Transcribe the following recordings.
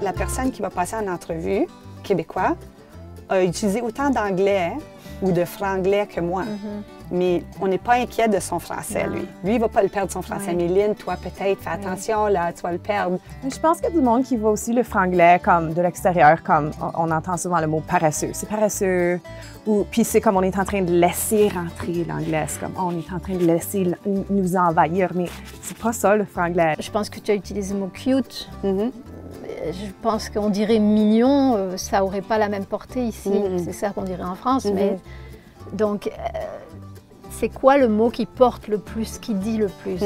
La personne qui va passer en entrevue, québécois, a utilisé autant d'anglais ou de franglais que moi. Mais on n'est pas inquiet de son français, lui. Lui, il ne va pas le perdre, son français. Mais Lynn, toi, peut-être, fais attention, là, tu vas le perdre. Je pense qu'il y a du monde qui voit aussi le franglais comme de l'extérieur, comme on entend souvent le mot paresseux. C'est paresseux. Puis c'est comme on est en train de laisser rentrer l'anglais. C'est comme on est en train de laisser nous envahir. Mais c'est pas ça, le franglais. Je pense que tu as utilisé le mot cute. Je pense qu'on dirait mignon, ça n'aurait pas la même portée ici. C'est ça qu'on dirait en France. Mais donc, c'est quoi le mot qui porte le plus, qui dit le plus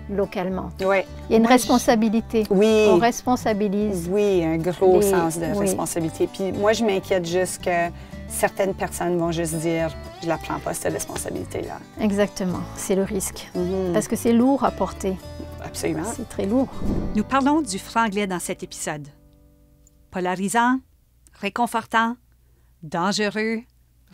localement? Ouais. Il y a une responsabilité. Oui. On responsabilise. Oui, un gros sens de responsabilité. Puis moi, je m'inquiète juste que certaines personnes vont juste dire « je la prends pas, cette responsabilité-là ». Exactement, c'est le risque. Parce que c'est lourd à porter. Absolument. C'est très lourd. Nous parlons du franglais dans cet épisode. Polarisant, réconfortant, dangereux,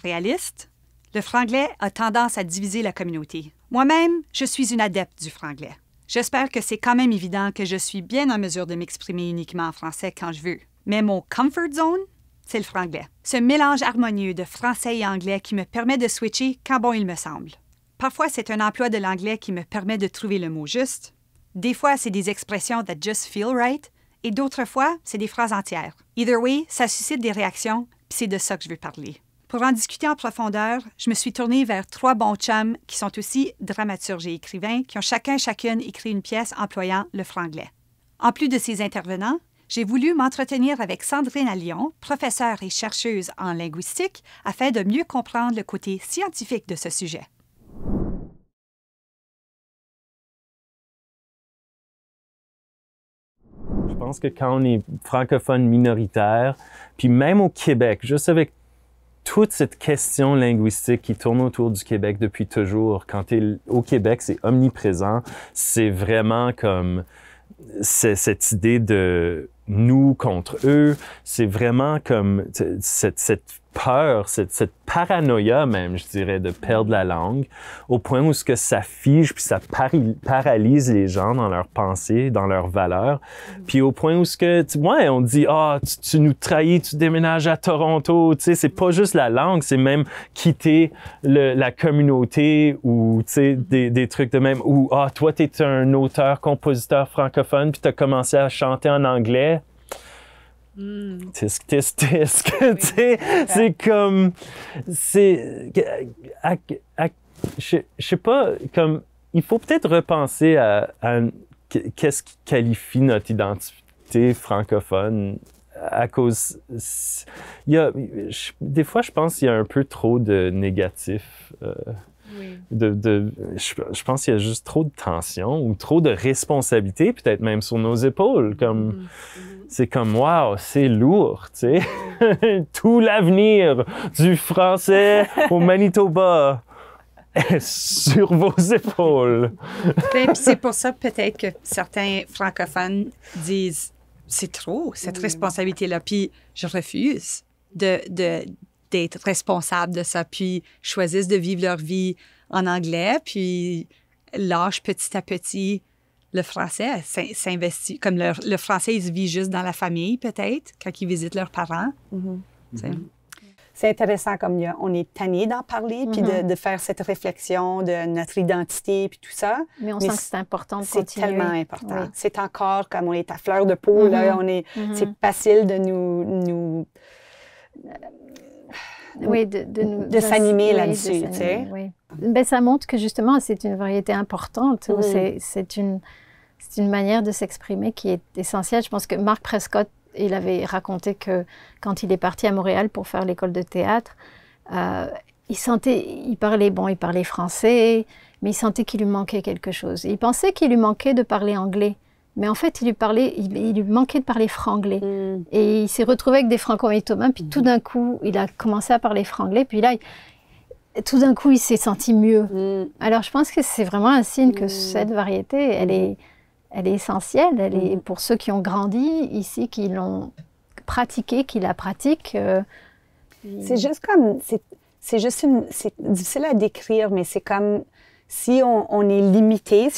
réaliste, le franglais a tendance à diviser la communauté. Moi-même, je suis une adepte du franglais. J'espère que c'est quand même évident que je suis bien en mesure de m'exprimer uniquement en français quand je veux. Mais mon comfort zone, c'est le franglais. Ce mélange harmonieux de français et anglais qui me permet de switcher quand bon il me semble. Parfois, c'est un emploi de l'anglais qui me permet de trouver le mot juste. Des fois, c'est des expressions that just feel right. Et d'autres fois, c'est des phrases entières. Either way, ça suscite des réactions, puis c'est de ça que je veux parler. Pour en discuter en profondeur, je me suis tournée vers 3 bons chums qui sont aussi dramaturges et écrivains, qui ont chacune écrit une pièce employant le franglais. En plus de ces intervenants, j'ai voulu m'entretenir avec Sandrine Allion, professeure et chercheuse en linguistique, afin de mieux comprendre le côté scientifique de ce sujet. Je pense que quand on est francophone minoritaire, puis même au Québec, juste avec toute cette question linguistique qui tourne autour du Québec depuis toujours, quand tu es au Québec, c'est omniprésent. C'est vraiment comme cette idée de nous contre eux. C'est vraiment comme cette peur, cette paranoïa même, je dirais, de perdre la langue, au point où ce que ça fige puis ça paralyse les gens dans leurs pensées, dans leurs valeurs, puis au point où ce que, ouais, on dit, tu nous trahis, tu déménages à Toronto, tu sais, c'est pas juste la langue, c'est même quitter la communauté ou, tu sais, des trucs de même, ou, toi, t'es un auteur-compositeur francophone puis t'as commencé à chanter en anglais. Tisk, tisk, tisk. C'est comme... Je sais pas, comme... Il faut peut-être repenser à qu'est-ce qui qualifie notre identité francophone à cause... des fois, je pense qu'il y a un peu trop de négatif. Je pense qu'il y a juste trop de tension ou trop de responsabilité, peut-être même sur nos épaules. Comme, c'est comme, wow, c'est lourd, tu sais. Tout l'avenir du français au Manitoba est sur vos épaules. Puis c'est pour ça peut-être que certains francophones disent, c'est trop, cette responsabilité-là, puis je refuse d'être responsable de ça, puis choisissent de vivre leur vie en anglais, puis lâchent petit à petit le français, s'investit. Comme le français, il se vit juste dans la famille, peut-être, quand ils visitent leurs parents. C'est intéressant, comme on est tanné d'en parler, puis de faire cette réflexion de notre identité, puis tout ça. Mais on sent que c'est important de continuer. C'est tellement important. C'est encore comme on est à fleur de peau, là, c'est facile de nous de s'animer là-dessus, tu sais. Ben, ça montre que justement, c'est une variété importante. C'est une manière de s'exprimer qui est essentielle. Je pense que Mark Prescott, il avait raconté que quand il est parti à Montréal pour faire l'école de théâtre, il parlait français, mais il sentait qu'il lui manquait quelque chose. Il pensait qu'il lui manquait de parler anglais. Mais en fait, il lui manquait de parler franglais. Et il s'est retrouvé avec des franco-manitobains, puis tout d'un coup, il a commencé à parler franglais, puis là, tout d'un coup, il s'est senti mieux. Alors, je pense que c'est vraiment un signe que cette variété, elle est essentielle. Elle est pour ceux qui ont grandi ici, qui l'ont pratiqué, qui la pratique. C'est juste comme, c'est difficile à décrire, mais c'est comme si on est limité.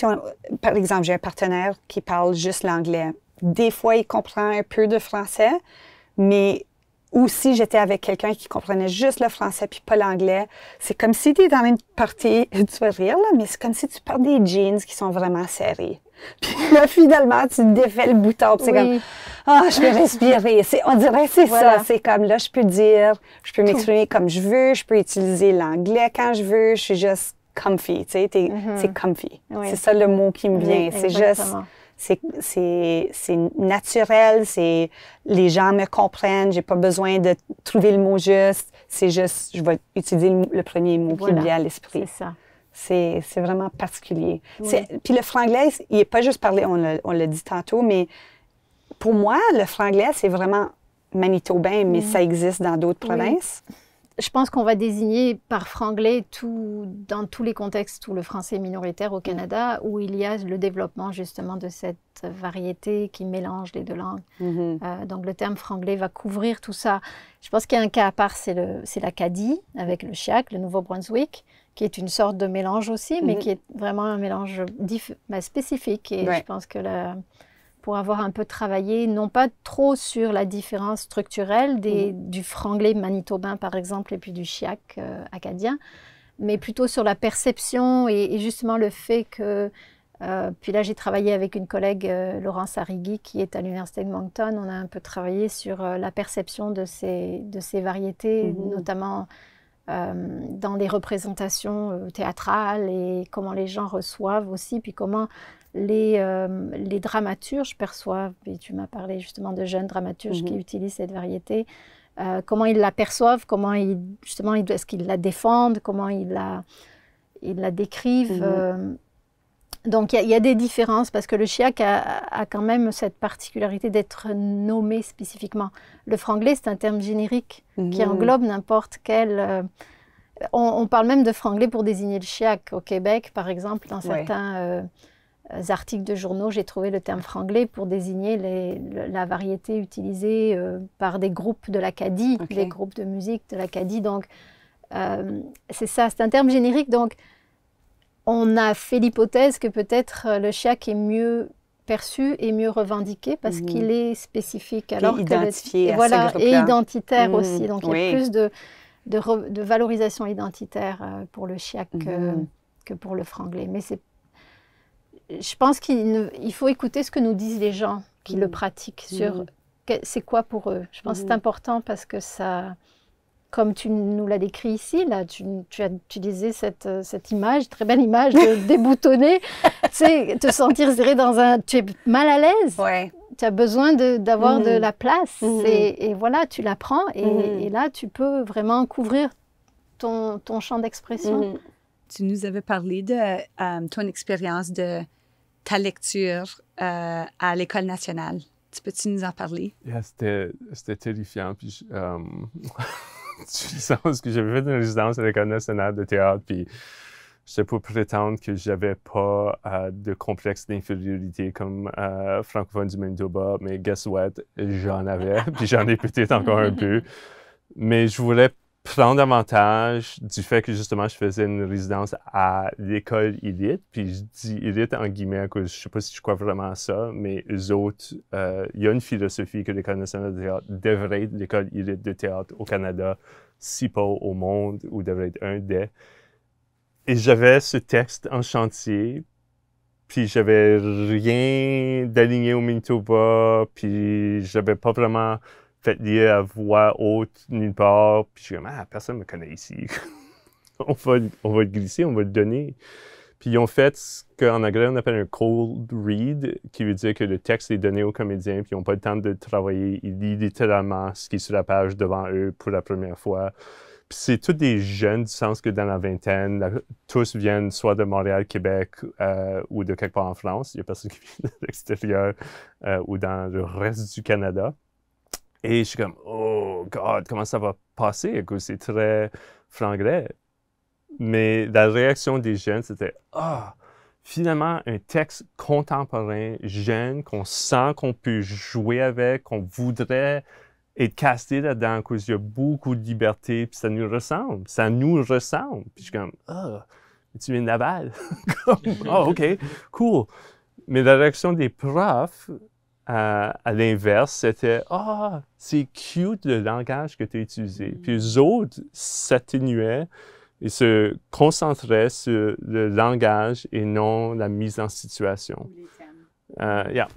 Par exemple, j'ai un partenaire qui parle juste l'anglais. Des fois, il comprend un peu de français, mais ou si j'étais avec quelqu'un qui comprenait juste le français puis pas l'anglais, c'est comme si tu es dans une partie, tu vas rire là, mais c'est comme si tu portes des jeans qui sont vraiment serrés. Puis là, finalement, tu défais le bouton, puis c'est comme, je peux respirer. On dirait que c'est ça. C'est comme, là, je peux dire, je peux m'exprimer comme je veux, je peux utiliser l'anglais quand je veux, je suis juste comfy, tu sais, c'est comfy. Oui. C'est ça le mot qui me vient. C'est juste, c'est naturel, les gens me comprennent, j'ai pas besoin de trouver le mot juste, c'est juste, je vais utiliser le premier mot qui me vient à l'esprit. C'est ça. C'est vraiment particulier. Oui. Puis le franglais, il n'est pas juste parlé, on l'a dit tantôt, mais pour moi, le franglais, c'est vraiment manitobain, mais ça existe dans d'autres provinces. Je pense qu'on va désigner par franglais dans tous les contextes où le français est minoritaire au Canada, où il y a le développement justement de cette variété qui mélange les deux langues. Donc le terme franglais va couvrir tout ça. Je pense qu'il y a un cas à part, c'est l'Acadie avec le Chiac, le Nouveau-Brunswick, qui est une sorte de mélange aussi, mais qui est vraiment un mélange spécifique. Et je pense que pour avoir un peu travaillé, non pas trop sur la différence structurelle du franglais manitobain, par exemple, et puis du chiac acadien, mais plutôt sur la perception et justement le fait que... puis là, j'ai travaillé avec une collègue, Laurence Arrigui, qui est à l'Université de Moncton. On a un peu travaillé sur la perception de ces variétés, notamment dans les représentations théâtrales et comment les gens reçoivent aussi, puis comment les dramaturges perçoivent, et tu m'as parlé justement de jeunes dramaturges qui utilisent cette variété, comment ils la perçoivent, comment est-ce qu'ils la défendent, comment ils la décrivent. Donc il y a des différences parce que le chiac a quand même cette particularité d'être nommé spécifiquement. Le franglais, c'est un terme générique qui englobe n'importe quel... on parle même de franglais pour désigner le chiac. Au Québec, par exemple, dans certains articles de journaux, j'ai trouvé le terme franglais pour désigner la variété utilisée par des groupes de l'Acadie, des groupes de musique de l'Acadie. Donc, c'est ça, c'est un terme générique. Donc, on a fait l'hypothèse que peut-être le chiac est mieux perçu et mieux revendiqué parce qu'il est spécifique. Alors identifié à ce groupe-là. Et identitaire aussi. Donc, il y a plus de valorisation identitaire pour le chiac que pour le franglais. Mais je pense qu'il faut écouter ce que nous disent les gens qui le pratiquent sur c'est quoi pour eux. Je pense que c'est important parce que ça... Comme tu nous l'as décrit ici, là, tu as utilisé cette image, très belle image de déboutonner, tu sais, te sentir serré tu es mal à l'aise, tu as besoin d'avoir de la place, et voilà, tu la prends, et là, tu peux vraiment couvrir ton champ d'expression. Tu nous avais parlé de ton expérience de ta lecture à l'École nationale. Peux-tu nous en parler? Yeah, c'était terrifiant, puis... Tu sens que j'avais fait une résidence à l'École nationale de théâtre, puis je peux prétendre que j'avais pas de complexe d'infériorité comme francophone du Manitoba, mais guess what? J'en avais, puis j'en ai peut-être encore un peu. Mais je voulais prendre avantage du fait que justement je faisais une résidence à l'école élite, puis je dis élite en guillemets à cause, je sais pas si je crois vraiment à ça, mais eux autres, il y a une philosophie que l'École nationale de théâtre devrait être l'école élite de théâtre au Canada, si pas au monde, ou devrait être un des. Et j'avais ce texte en chantier, puis j'avais rien d'aligné au Manitoba, puis j'avais pas vraiment fait lire à voix haute nulle part, puis je suis comme, personne me connaît ici. on va le glisser, on va le donner. Puis ils ont fait ce qu'en anglais on appelle un cold read, qui veut dire que le texte est donné aux comédiens, puis ils n'ont pas le temps de travailler. Ils lisent littéralement ce qui est sur la page devant eux pour la première fois. Puis c'est tous des jeunes, du sens que dans la vingtaine, tous viennent soit de Montréal, Québec ou de quelque part en France. Il y a personne qui vient de l'extérieur ou dans le reste du Canada. Et je suis comme, oh God, comment ça va passer? C'est très franglais. Mais la réaction des jeunes, c'était, finalement, un texte contemporain, jeune, qu'on sent qu'on peut jouer avec, qu'on voudrait être casté là-dedans à cause qu'il y a beaucoup de liberté, puis ça nous ressemble. Ça nous ressemble. Puis je suis comme, ah, tu viens de Laval? Ah, OK, cool. Mais la réaction des profs, à l'inverse, c'était, ah, c'est cute le langage que tu as utilisé. Puis les autres s'atténuaient et se concentraient sur le langage et non la mise en situation. Les thèmes. Yeah.